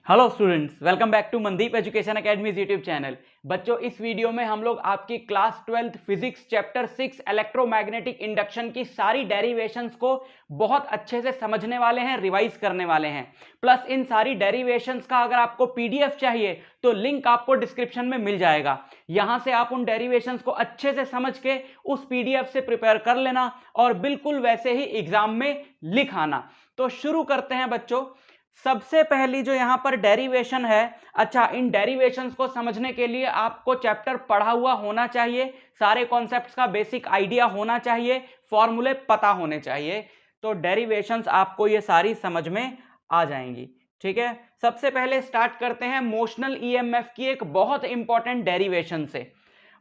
Hello students, welcome back to Mandeep education academies YouTube channel. बच्चों, इस video में हम लोग आपकी class 12th physics chapter 6 electromagnetic induction की सारी डेरिवेशंस को बहुत अच्छे से समझने वाले हैं, रिवाइज करने वाले हैं। प्लस इन सारी डेरिवेशंस का अगर आपको पीडीएफ चाहिए तो लिंक आपको डिस्क्रिप्शन में मिल जाएगा। यहां से आप उन डेरिवेशंस को अच्छे से समझ के उस पीडीएफ से प्रिपेयर कर लेना और बिल्कुल वैसे ही एग्जाम में लिख आना। तो शुरू करते हैं बच्चों। सबसे पहली जो यहां पर डेरिवेशन है, अच्छा, इन डेरिवेशंस को समझने के लिए आपको चैप्टर पढ़ा हुआ होना चाहिए, सारे कॉन्सेप्ट्स का बेसिक आइडिया होना चाहिए, फॉर्मूले पता होने चाहिए। तो डेरिवेशंस आपको ये सारी समझ में आ जाएंगी। ठीक है, सबसे पहले स्टार्ट करते हैं मोशनल ईएमएफ की एक बहुत इंपॉर्टेंट डेरिवेशन से।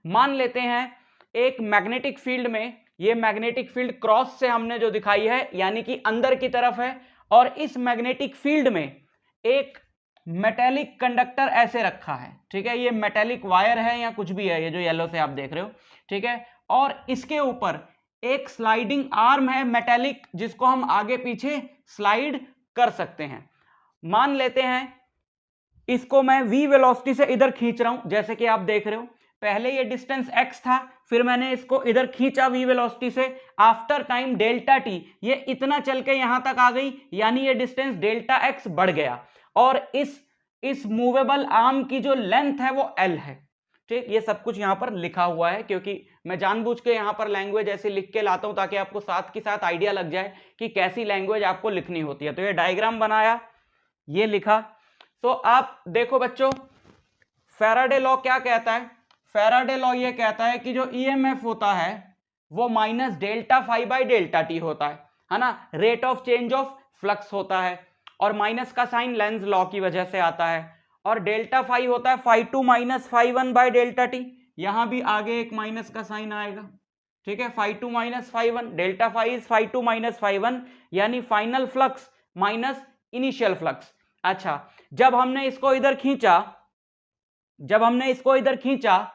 मान लेते हैं एक मैग्नेटिक फील्ड में, ये मैग्नेटिक फील्ड क्रॉस से हमने जो दिखाई है यानी कि अंदर की तरफ है, और इस मैग्नेटिक फील्ड में एक मेटेलिक कंडक्टर ऐसे रखा है। ठीक है, ये मेटेलिक वायर है या कुछ भी है, ये जो येलो से आप देख रहे हो। ठीक है, और इसके ऊपर एक स्लाइडिंग आर्म है मेटेलिक, जिसको हम आगे पीछे स्लाइड कर सकते हैं। मान लेते हैं इसको मैं v वेलोसिटी से इधर खींच रहा हूं, जैसे कि आप देख रहे हो। पहले ये डिस्टेंस x था, फिर मैंने इसको इधर खींचा v वेलोसिटी से। आफ्टर टाइम डेल्टा t ये इतना चल के यहां तक आ गई, यानी ये डिस्टेंस डेल्टा x बढ़ गया, और इस मूवेबल आर्म की जो लेंथ है वो l है। ठीक, ये सब कुछ यहां पर लिखा हुआ है, क्योंकि मैं जानबूझ के यहां पर लैंग्वेज ऐसे लिख के लाता हूं ताकि आपको साथ के साथ आइडिया लग जाए कि कैसी लैंग्वेज आपको लिखनी होती है। तो ये डायग्राम बनाया, ये लिखा। तो आप देखो बच्चों, फैराडे लॉ क्या कहता है? फैराडे लॉ ये कहता है कि जो ईएमएफ होता है वो minus delta phi by delta T होता है ना, rate of change of flux होता है, और माइनस का साइन लेंज लॉ की वजह से आता है, और डेल्टा फाई होता है phi two minus phi one by delta T. यहां भी आगे एक माइनस का साइन आएगा। ठीक है, phi two minus phi one, delta phi is phi two minus phi one, यानी final flux minus initial flux. अच्छा, जब हमने इसको इधर खींचा,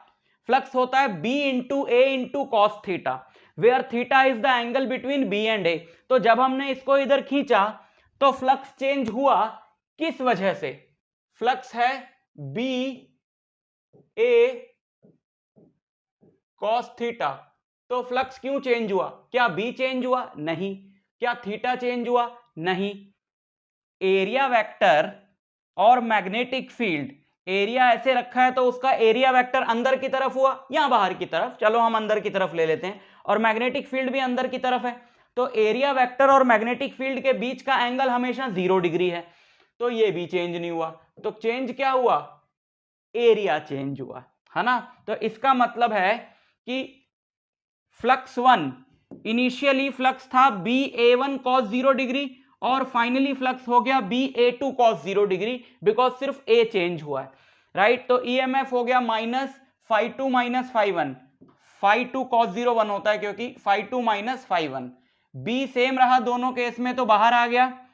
फ्लक्स होता है b into A into cos theta, where theta is the angle between b and a। तो जब हमने इसको इधर खींचा तो फ्लक्स चेंज हुआ, किस वजह से? फ्लक्स है b a कॉस थीटा, तो फ्लक्स क्यों चेंज हुआ? क्या b चेंज हुआ? नहीं। क्या थीटा चेंज हुआ? नहीं। एरिया वेक्टर और मैग्नेटिक फील्ड, एरिया ऐसे रखा है तो उसका एरिया वेक्टर अंदर की तरफ हुआ या बाहर की तरफ, चलो हम अंदर की तरफ ले लेते हैं, और मैग्नेटिक फील्ड भी अंदर की तरफ है, तो एरिया वेक्टर और मैग्नेटिक फील्ड के बीच का एंगल हमेशा 0 डिग्री है, तो ये भी चेंज नहीं हुआ। तो चेंज क्या हुआ? एरिया चेंज हुआ, है ना। तो इसका मतलब है कि फ्लक्स 1, इनिशियली फ्लक्स था B A one cos 0 degree, और फाइनली फ्लक्स हो गया B A two cos 0 degree, because सिर्फ ए चेंज हुआ है, राइट। तो ईएमएफ हो गया minus phi two minus phi one, phi two cos 0 1 होता है क्योंकि phi two minus phi one. B same रहा दोनों केस में, तो बाहर आ गया।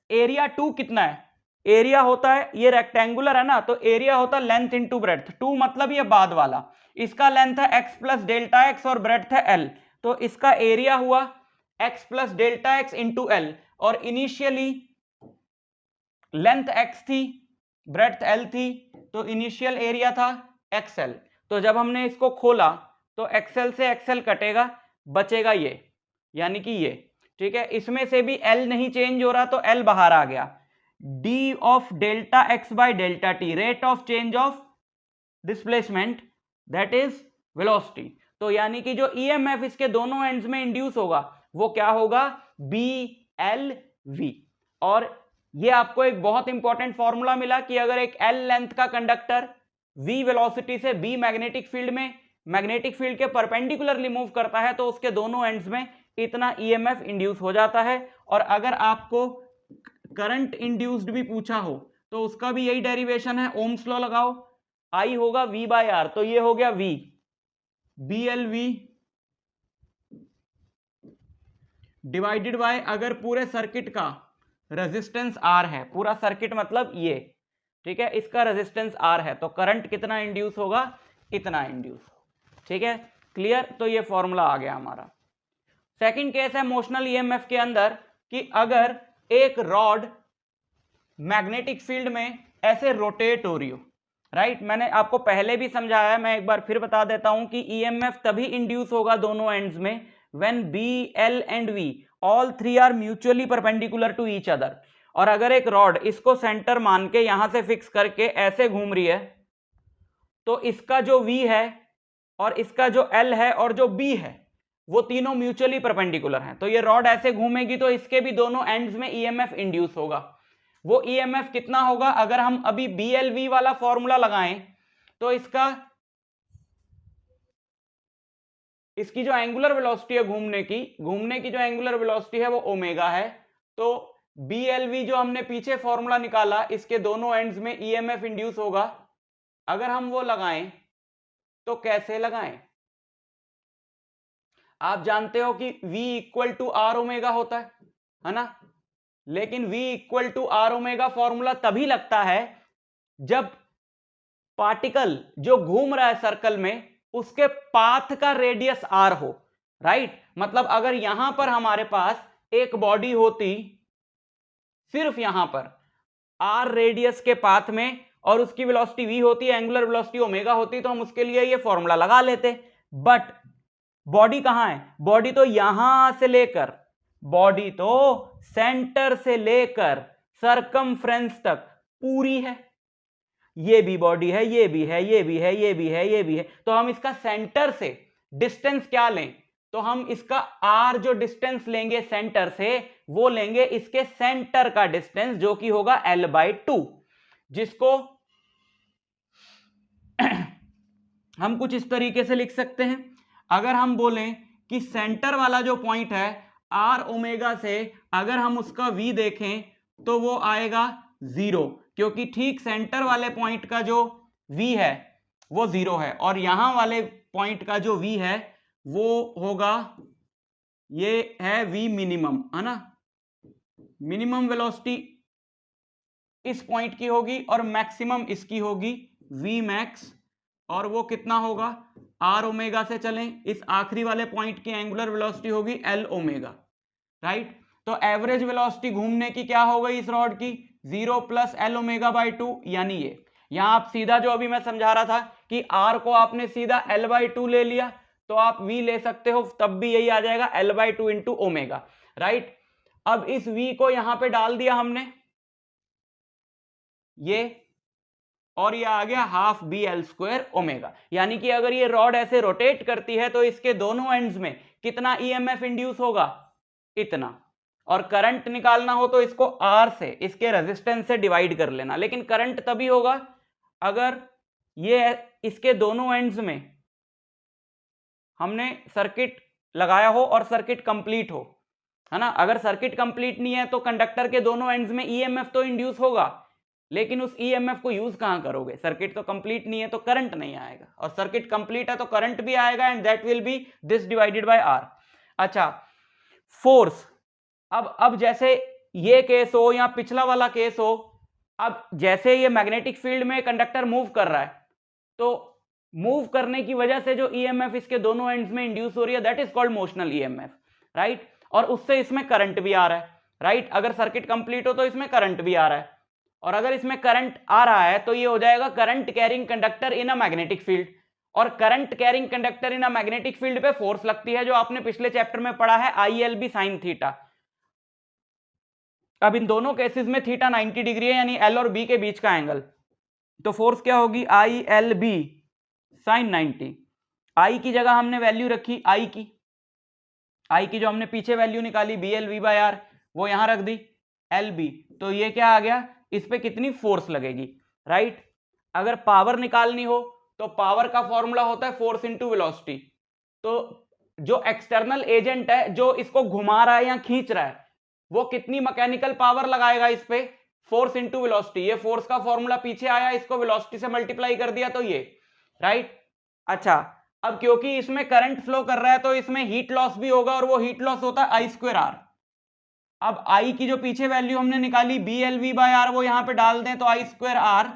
एरिया 2 कितना है? एरिया होता है, ये रेक्टेंगुलर है ना, तो एरिया होता है लेंथ इंटू ब्रेड्थ। 2 मतलब ये बाद वाला, इसका लेंथ है x प्लस डेल्टा एक्स और ब्रेड्थ है l, तो इसका एरिया हुआ x plus delta x into L, और इनिशियली लेंथ x थी, ब्रेड्थ l थी, तो इनिशियल एरिया था xl। तो जब हमने इसको खोला तो xl से xl कटेगा, बचेगा ये, यानी कि ये। ठीक है, इसमें से भी l नहीं चेंज हो रहा तो l बाहर आ गया। d of delta x by delta T, rate of change of displacement, that is velocity. तो यानी कि जो ईएमएफ इसके दोनों एंड्स में इंड्यूस होगा वो क्या होगा? BLV। और ये आपको एक बहुत इंपॉर्टेंट फॉर्मूला मिला कि अगर एक L लेंथ का कंडक्टर V वेलोसिटी से B मैग्नेटिक फील्ड में, मैग्नेटिक फील्ड के परपेंडिकुलरली मूव करता है तो उसके दोनों एंड्स में इतना ईएमएफ इंड्यूस हो जाता है। और अगर आपको करंट इंड्यूस्ड भी पूछा हो तो उसका भी यही डेरिवेशन है, ओम्स लॉ लगाओ, I होगा V बाय R, तो ये हो गया V, BLV डिवाइडेड बाय, अगर पूरे सर्किट का रेजिस्टेंस R है, पूरा सर्किट मतलब ये, ठीक है, इसका रेजिस्टेंस R है, तो करंट कितना इंड्यूस होगा? इतना इंड्यूस। ठीक है, क्लियर। तो ये फॉर्मूला आ गया हमारा। सेकंड केस है मोशनल ईएमएफ के अंदर कि अगर एक रॉड मैग्नेटिक फील्ड में ऐसे रोटेट हो रही हो, राइट। मैंने आपको पहले भी समझाया, मैं एक बार फिर बता देता हूं कि ईएमएफ तभी इंड्यूस होगा दोनों एंड्स में when B, L and V all three are mutually perpendicular to each other. और अगर एक रॉड इसको सेंटर मान के यहां से फिक्स करके ऐसे घूम रही है, तो इसका जो V है और इसका जो L है और जो B है वो तीनों म्यूचुअली परपेंडिकुलर हैं। तो ये रॉड ऐसे घूमेगी तो इसके भी दोनों एंड्स में ईएमएफ इंड्यूस होगा। वो ईएमएफ कितना होगा, अगर हम अभी BLV वाला फॉर्मूला लगाएं तो इसकी जो एंगुलर वेलोसिटी है घूमने की जो एंगुलर वेलोसिटी है वो ओमेगा है। तो BLV जो हमने पीछे फॉर्मूला निकाला, इसके दोनों एंड्स में ईएमएफ इंड्यूस होगा। अगर हम वो लगाएं तो कैसे लगाएं? आप जानते हो कि V equal to R omega होता है ना। लेकिन V equal to R omega formula तभी लगता है जब पार्टिकल जो घूम रहा है सर्कल में उसके पाथ का रेडियस r हो, राइट। मतलब अगर यहां पर हमारे पास एक बॉडी होती सिर्फ यहां पर r रेडियस के पाथ में और उसकी वेलोसिटी v होती है, एंगुलर वेलोसिटी ओमेगा होती, तो हम उसके लिए ये फॉर्मूला लगा लेते। बट बॉडी कहां है? बॉडी तो यहां से लेकर, बॉडी तो सेंटर से लेकर सरकमफ्रेंस तक पूरी है। ये भी बॉडी है, ये भी है, ये भी है, ये भी है, ये भी है। तो हम इसका सेंटर से डिस्टेंस क्या लें? तो हम इसका r जो डिस्टेंस लेंगे सेंटर से, वो लेंगे इसके सेंटर का डिस्टेंस जो कि होगा L/2, जिसको हम कुछ इस तरीके से लिख सकते हैं। अगर हम बोलें कि सेंटर वाला जो पॉइंट है r ओमेगा से, अगर हम उसका v देखें तो वो आएगा 0, क्योंकि ठीक सेंटर वाले पॉइंट का जो v है वो 0 है और यहां वाले पॉइंट का जो v है वो होगा, ये है v मिनिमम, है ना। मिनिमम वेलोसिटी इस पॉइंट की होगी और मैक्सिमम इसकी होगी v मैक्स, और वो कितना होगा, r ओमेगा से चलें, इस आखिरी वाले पॉइंट की एंगुलर वेलोसिटी होगी L ओमेगा, राइट। तो एवरेज वेलोसिटी घूमने की क्या हो गई इस रॉड की, 0 प्लस L ओमेगा बाई 2, यानी ये। यहां आप सीधा जो अभी मैं समझा रहा था कि r को आपने सीधा L/2 ले लिया तो आप v ले सकते हो, तब भी यही आ जाएगा L/2 इंटू ओमेगा, राइट। अब इस v को यहां पे डाल दिया हमने, ये, और ये आ गया हाफ BL² ओमेगा। यानी कि अगर ये रॉड ऐसे रोटेट करती है तो इसके दोनों एंड्स में कितना ईएमएफ इंड्यूस होगा, इतना। और करंट निकालना हो तो इसको R से, इसके रेजिस्टेंस से डिवाइड कर लेना। लेकिन करंट तभी होगा अगर ये इसके दोनों एंड्स में हमने सर्किट लगाया हो और सर्किट कंप्लीट हो, है ना। अगर सर्किट कंप्लीट नहीं है तो कंडक्टर के दोनों एंड्स में ईएमएफ तो इंड्यूस होगा, लेकिन उस ईएमएफ को यूज कहां करोगे? सर्किट तो कंप्लीट नहीं है तो करंट नहीं आएगा, और सर्किट कंप्लीट है तो करंट भी आएगा, and that will be this divided by R। अच्छा, फोर्स। अब जैसे ये केस हो या पिछला वाला केस हो, अब जैसे ये मैग्नेटिक फील्ड में कंडक्टर मूव कर रहा है, तो मूव करने की वजह से जो ईएमएफ इसके दोनों एंड्स में इंड्यूस हो रही है, that is called motional EMF, right. और उससे इसमें करंट भी आ रहा है, राइट। अगर सर्किट कंप्लीट हो तो इसमें करंट भी आ रहा है, और अगर इसमें करंट आ रहा है तो ये हो जाएगा current carrying conductor in a magnetic field. और current carrying conductor in a magnetic field पे फोर्स लगती है, जो आपने पिछले चैप्टर में पढ़ा है, ILB sin थीटा। अब इन दोनों केसेस में थीटा 90 डिग्री है, यानी L और B के बीच का एंगल। तो फोर्स क्या होगी, ILB sin 90। I की जगह हमने वैल्यू रखी I की जो हमने पीछे वैल्यू निकाली BLV/R, वो यहां रख दी LB। तो ये क्या आ गया, इस पे कितनी फोर्स लगेगी, राइट। अगर पावर निकालनी हो तो पावर का फॉर्मूला होता है फोर्स इंटू वेलोसिटी। तो जो एक्सटर्नल एजेंट है जो इसको घुमा रहा है या खींच रहा है, वो कितनी मैकेनिकल पावर लगाएगा इस पे, फोर्स इंटू वेलोसिटी। ये फोर्स का फॉर्मूला पीछे आया, इसको वेलोसिटी से मल्टीप्लाई कर दिया तो ये, राइट। अच्छा, अब क्योंकि इसमें करंट फ्लो कर रहा है तो इसमें हीट लॉस भी होगा, और वो हीट लॉस होता है I²R। अब I की जो पीछे वैल्यू हमने निकाली BLV/R, वो यहां पे डाल दें तो I²R,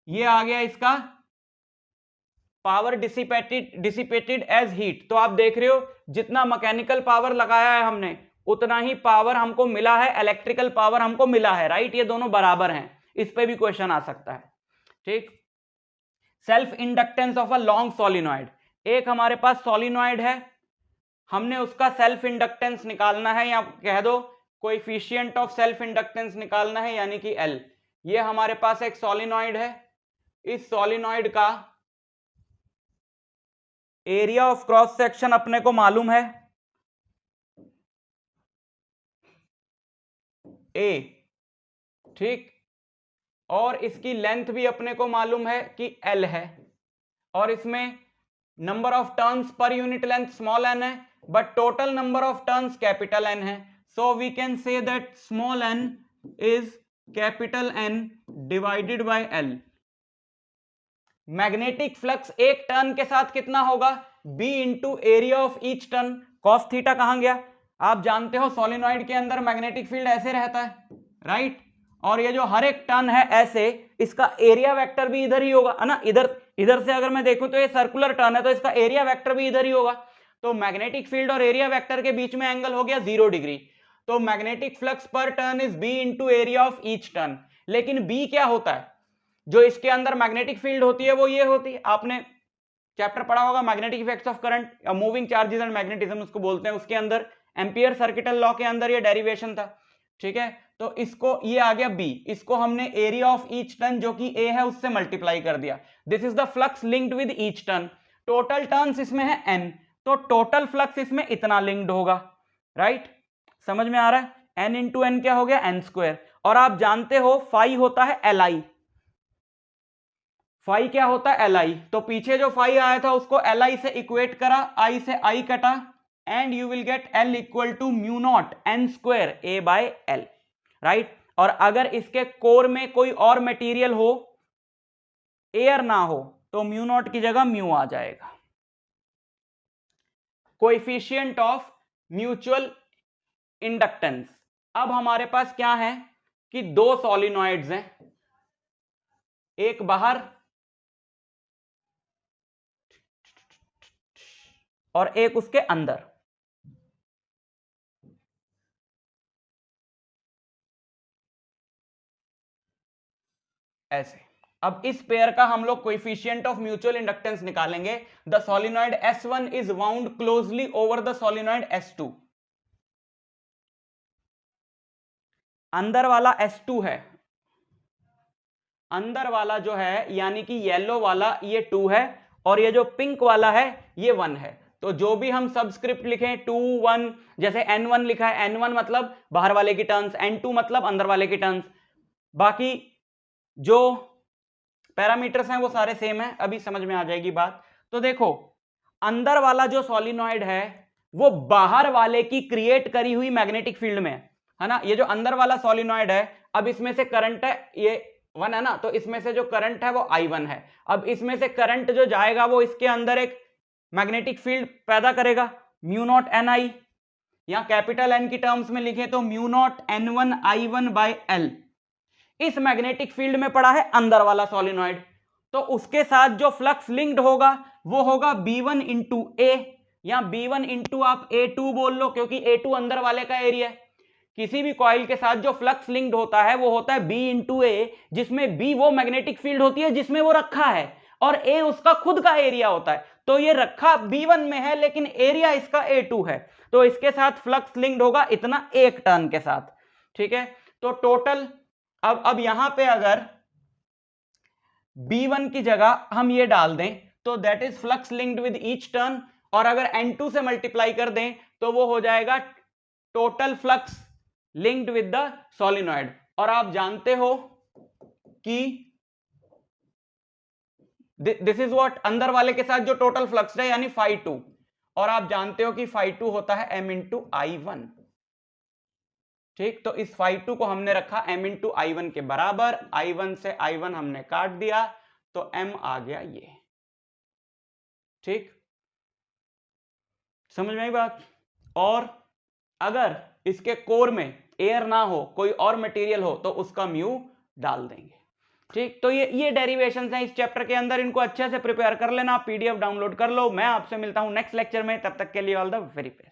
ये आ गया इसका पावर डिसिपेटेड एज हीट। तो आप देख रहे हो जितना मैकेनिकल पावर लगाया है हमने, उतना ही पावर हमको मिला है, इलेक्ट्रिकल पावर हमको मिला है, राइट। ये दोनों बराबर हैं, इस पे भी क्वेश्चन आ सकता है, ठीक। Self inductance of a long solenoid, एक हमारे पास सोलिनॉइड है, हमने उसका सेल्फ इंडक्टेंस निकालना है, या कह दो कोएफिशिएंट ऑफ सेल्फ इंडक्टेंस निकालना है, यानी कि L। ये हमारे पास एक सोलिनॉइड है, इस सोलिनॉइड का एरिया ऑफ क्रॉस सेक्शन अपने को मालूम है A, ठीक, और इसकी लेंथ भी अपने को मालूम है कि L है, और इसमें नंबर ऑफ टर्न्स पर यूनिट लेंथ स्मॉल n है, but total number of turns capital N है। So we can say that small n is capital N divided by L। Magnetic flux एक टर्न के साथ कितना होगा, B into area of each turn. Cos theta कहां गया, आप जानते हो सोलिनॉइड के अंदर मैग्नेटिक फील्ड ऐसे रहता है, राइट। और ये जो हर एक टर्न है ऐसे, इसका एरिया वेक्टर भी इधर ही होगा, है ना। इधर से अगर मैं देखूं तो ये सर्कुलर टर्न है, तो इसका एरिया वेक्टर भी इधर ही होगा। तो मैग्नेटिक फील्ड और एरिया वेक्टर के बीच में एंगल हो गया 0 डिग्री। तो मैग्नेटिक फ्लक्स पर turn is B into area of each turn. लेकिन B क्या होता है, जो इसके अंदर मैग्नेटिक फील्ड होती है वो ये होती है, आपने चैप्टर पढ़ा होगा magnetic effects of current, moving charges and magnetism उसको बोलते हैं। उसके अंदर एम्पियर सर्किटल लॉ के अंदर ये डेरिवेशन था, ठीक है। तो इसको, ये आ गया B, इसको हमने एरिया ऑफ ईच टर्न जो कि A है उससे मल्टीप्लाई कर दिया। This is the flux linked with each turn. Total turns इसमें है N, तो टोटल फ्लक्स इसमें इतना लिंक्ड होगा, राइट। समझ में आ रहा है, N इंटू N क्या हो गया, N स्क्वायर। और आप जानते हो फाई होता है Li, फाई क्या होता है Li। तो पीछे जो फाई आया था उसको Li से इक्वेट करा, I से I कटा, and you will get L equal to mu naught N square A by L, right. और अगर इसके कोर में कोई और मटेरियल हो, एयर ना हो, तो म्यू नॉट की जगह म्यू आ जाएगा। कोएफिशिएंट ऑफ म्यूचुअल इंडक्टेंस, अब हमारे पास क्या है कि दो सॉलिनॉइड्स हैं, एक बाहर और एक उसके अंदर। ऐसे, अब इस पेयर का हम लोग कोएफिशिएंट ऑफ म्यूचुअल इंडक्टेंस निकालेंगे। The solenoid S1 is wound closely over the solenoid S2। अंदर वाला S2 है, अंदर वाला जो है यानी कि येलो वाला ये 2 है, और ये जो पिंक वाला है ये 1 है। तो जो भी हम सबस्क्रिप्ट लिखें 2 1, जैसे N1 लिखा है, N1 मतलब बाहर वाले की टर्न्स, N2 मतलब अंदर वाले की टर्न्स, बाकी जो पैरामीटर्स हैं वो सारे सेम है। अभी समझ में आ जाएगी बात। तो देखो, अंदर वाला जो सॉलिनॉइड है वो बाहर वाले की क्रिएट करी हुई मैग्नेटिक फील्ड में है ना। ये जो अंदर वाला सॉलिनॉइड है, अब इसमें से करंट है, ये 1 है ना, तो इसमें से जो करंट है वो I1 है। अब इसमें से करंट जो जाएगा वो इसके अंदर एक मैग्नेटिक फील्ड पैदा करेगा, म्यू नॉट Ni, या कैपिटल N की टर्म्स में लिखे तो mu naught N1 I1 by L। इस मैग्नेटिक फील्ड में पड़ा है अंदर वाला सॉलिनॉइड, तो उसके साथ जो फ्लक्स लिंक्ड होगा वो होगा B1 इंटू A, या B1 इंटू आप A2 बोल लो, क्योंकि A2 अंदर वाले का एरिया है। किसी भी कॉइल के साथ जो फ्लक्स लिंक्ड होता है वो होता है B इंटू A, जिसमें B वो मैग्नेटिक फील्ड होती है जिसमें वो रखा है, और A उसका खुद का एरिया होता है। तो ये रखा B1 में है लेकिन एरिया इसका A2 है, तो इसके साथ फ्लक्स लिंक्ड होगा इतना एक टर्न के साथ, ठीक है। तो टोटल, अब यहां पे अगर B1 की जगह हम ये डाल दें तो that is flux linked with each turn, और अगर N2 से मल्टीप्लाई कर दें तो वो हो जाएगा total flux linked with the solenoid. और आप जानते हो कि दिस इज व्हाट, अंदर वाले के साथ जो टोटल फ्लक्स है यानी φ2, और आप जानते हो कि φ2 होता है M इंटू I1, ठीक। तो इस φ2 को हमने रखा M इंटू I1 के बराबर, I1 से I1 हमने काट दिया तो M आ गया ये, ठीक। समझ में आई बात। और अगर इसके कोर में एयर ना हो, कोई और मटेरियल हो, तो उसका म्यू डाल देंगे, ठीक। तो ये डेरिवेशंस हैं इस चैप्टर के अंदर, इनको अच्छे से प्रिपेयर कर लेना, आप PDF डाउनलोड कर लो। मैं आपसे मिलता हूं नेक्स्ट लेक्चर में, तब तक के लिए ऑल द वेरी बेस्ट।